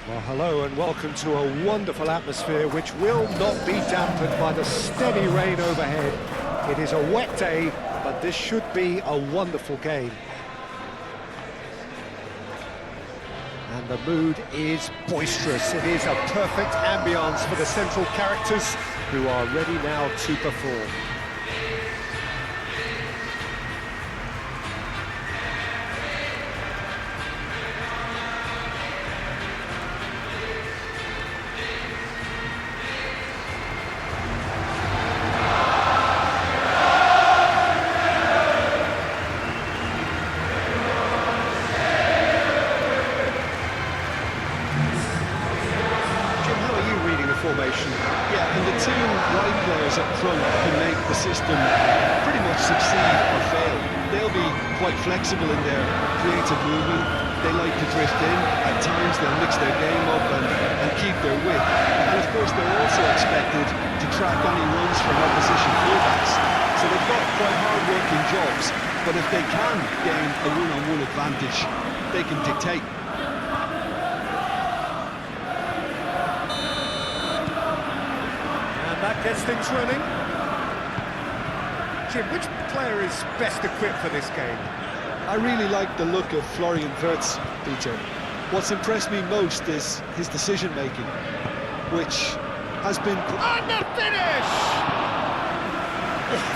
Well, hello and welcome to a wonderful atmosphere which will not be dampened by the steady rain overhead. It is a wet day, but this should be a wonderful game. And the mood is boisterous. It is a perfect ambience for the central characters who are ready now to perform. Formation. Yeah, and the two wide players up front can make the system pretty much succeed or fail. They'll be quite flexible in their creative movement. They like to drift in. At times they'll mix their game up and keep their width. And of course they're also expected to track any runs from opposition fullbacks. So they've got quite hard-working jobs, but if they can gain a one-on-one advantage, they can dictate. That gets things running. Jim, which player is best equipped for this game? I really like the look of Florian Wirtz, Peter. What's impressed me most is his decision-making, which has been... And the finish!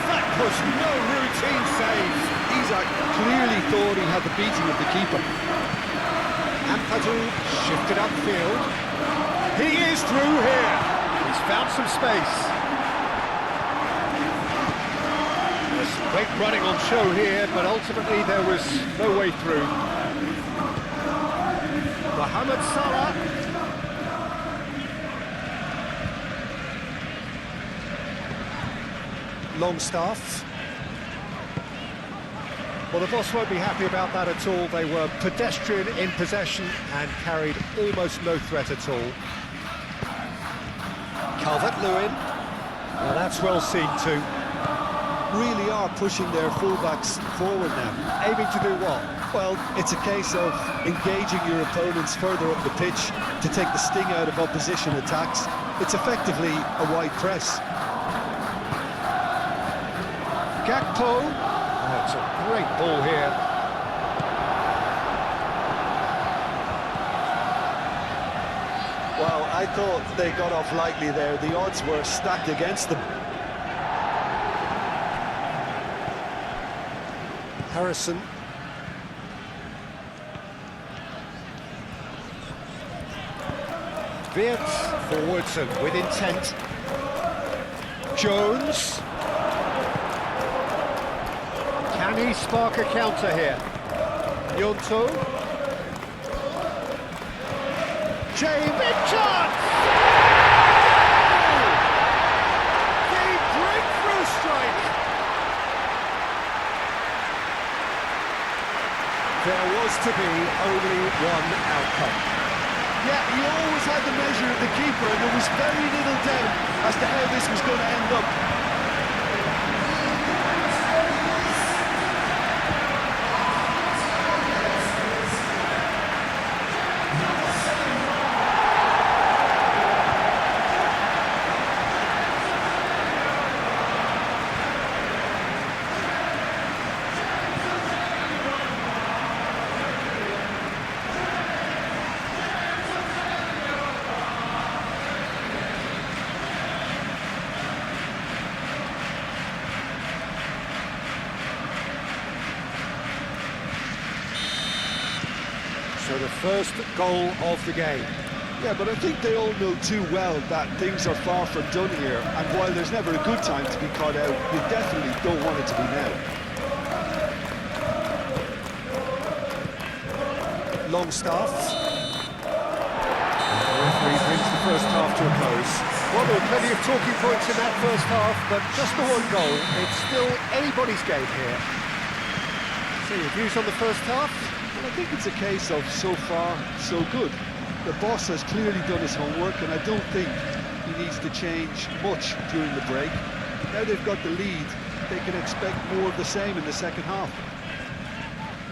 That was no routine save. Isak clearly thought he had the beating of the keeper. Ampadu shifted upfield. He is through here. He's found some space. There's great running on show here, but ultimately there was no way through. Mohamed Salah. Longstaff. Well, the boss won't be happy about that at all. They were pedestrian in possession and carried almost no threat at all. Calvert-Lewin, well, that's well seen too. Really are pushing their fullbacks forward now. Aiming to do what? Well, it's a case of engaging your opponents further up the pitch to take the sting out of opposition attacks. It's effectively a wide press. Gakpo, that's a great ball here. Well, I thought they got off lightly there. The odds were stacked against them. Harrison. Wirtz forwards and with intent. Jones. Can he spark a counter here? Yonto. James, big chance! The breakthrough strike! There was to be only one outcome. Yeah, he always had the measure of the keeper, and there was very little doubt as to how this was going to end up. So the first goal of the game. Yeah, but I think they all know too well that things are far from done here, and while there's never a good time to be caught out, you definitely don't want it to be now. Longstaff. And the referee brings the first half to a close. Well, there were plenty of talking points in that first half, but just the one goal. It's still anybody's game here. So your views on the first half? I think it's a case of so far, so good. The boss has clearly done his homework, and I don't think he needs to change much during the break. Now they've got the lead, they can expect more of the same in the second half.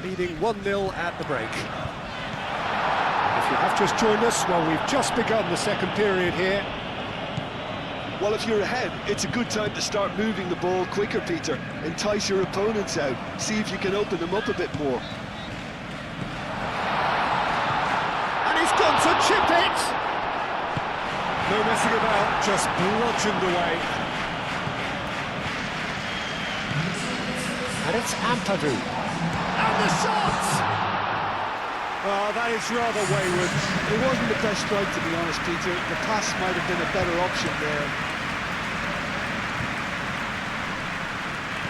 Leading 1-0 at the break. If you have just joined us, well, we've just begun the second period here. Well, if you're ahead, it's a good time to start moving the ball quicker, Peter. Entice your opponents out, see if you can open them up a bit more. And he's gone to chip it! No messing about, just bludgeoned away. And it's Ampadu. And the shot! Oh, that is rather wayward. It wasn't the best strike, to be honest, Peter. The pass might have been a better option there.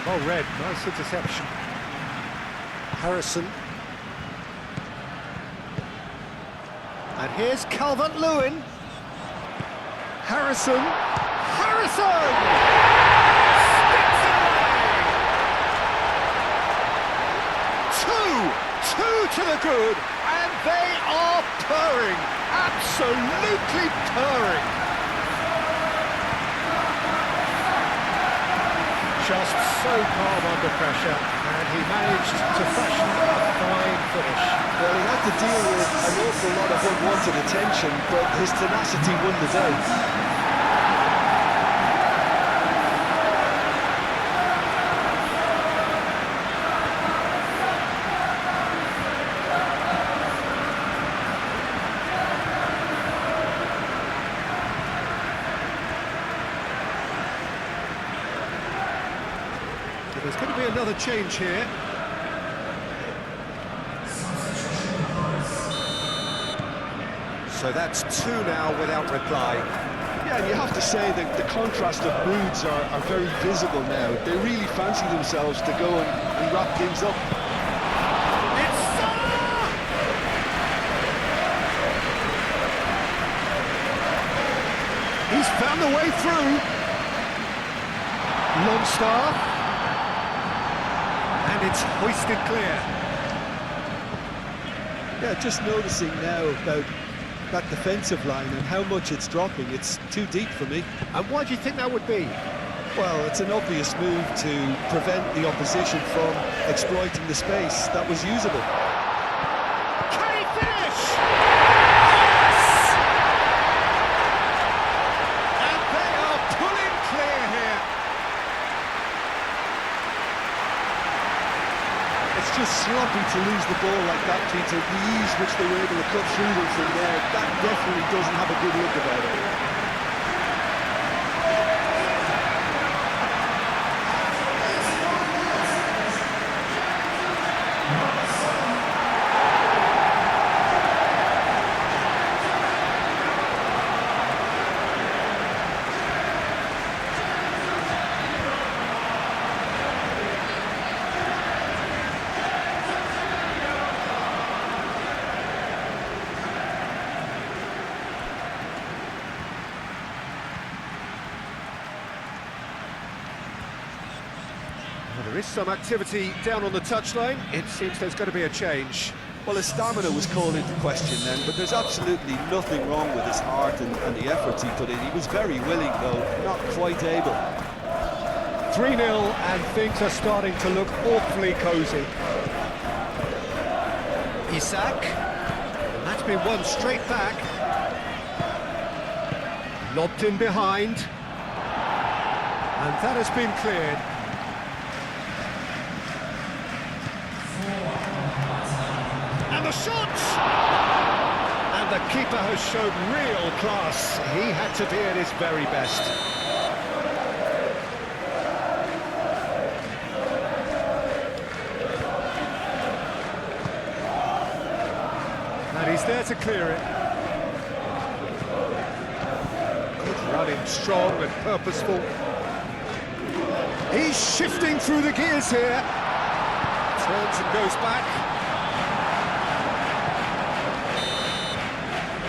Well read, nice interception. Harrison. And here's Calvert-Lewin. Harrison. Harrison! Two to the good, and they are purring, absolutely purring. Just so calm under pressure, and he managed to fashion a fine finish. Well, he had to deal with an awful lot of unwanted attention, but his tenacity won the day. There's going to be another change here. So that's two now without reply. Yeah, and you have to say that the contrast of moods are very visible now. They really fancy themselves to go and wrap things up. It's Salah! He's found the way through. Longstaff. And it's hoisted clear. Yeah, just noticing now about that defensive line and how much it's dropping. It's too deep for me. And why do you think that would be? Well, it's an obvious move to prevent the opposition from exploiting the space that was usable. Can he finish? Yes! And they are pulling clear here. It's just sloppy to lose the ball like that, Peter. The ease which they were able to cut through them from there, that definitely doesn't have a good look about it. Well, there is some activity down on the touchline. It seems there's going to be a change. Well, his stamina was called into question then, but there's absolutely nothing wrong with his heart and the efforts he put in. He was very willing, though, not quite able. 3-0, and things are starting to look awfully cosy. Isak, and that's been won straight back. Lobbed in behind. And that has been cleared. And the shot! And the keeper has shown real class. He had to be at his very best. And he's there to clear it. Good running, strong and purposeful. He's shifting through the gears here. Turns and goes back.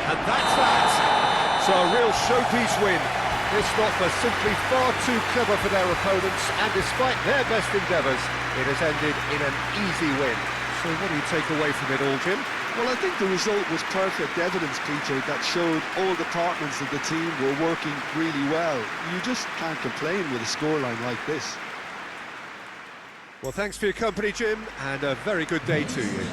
And that's that. So a real showpiece win. This lot were simply far too clever for their opponents, and despite their best endeavours, it has ended in an easy win. So what do you take away from it all, Jim? Well, I think the result was perfect evidence, Peter, that showed all departments of the team were working really well. You just can't complain with a scoreline like this. Well, thanks for your company, Jim, and a very good day to you.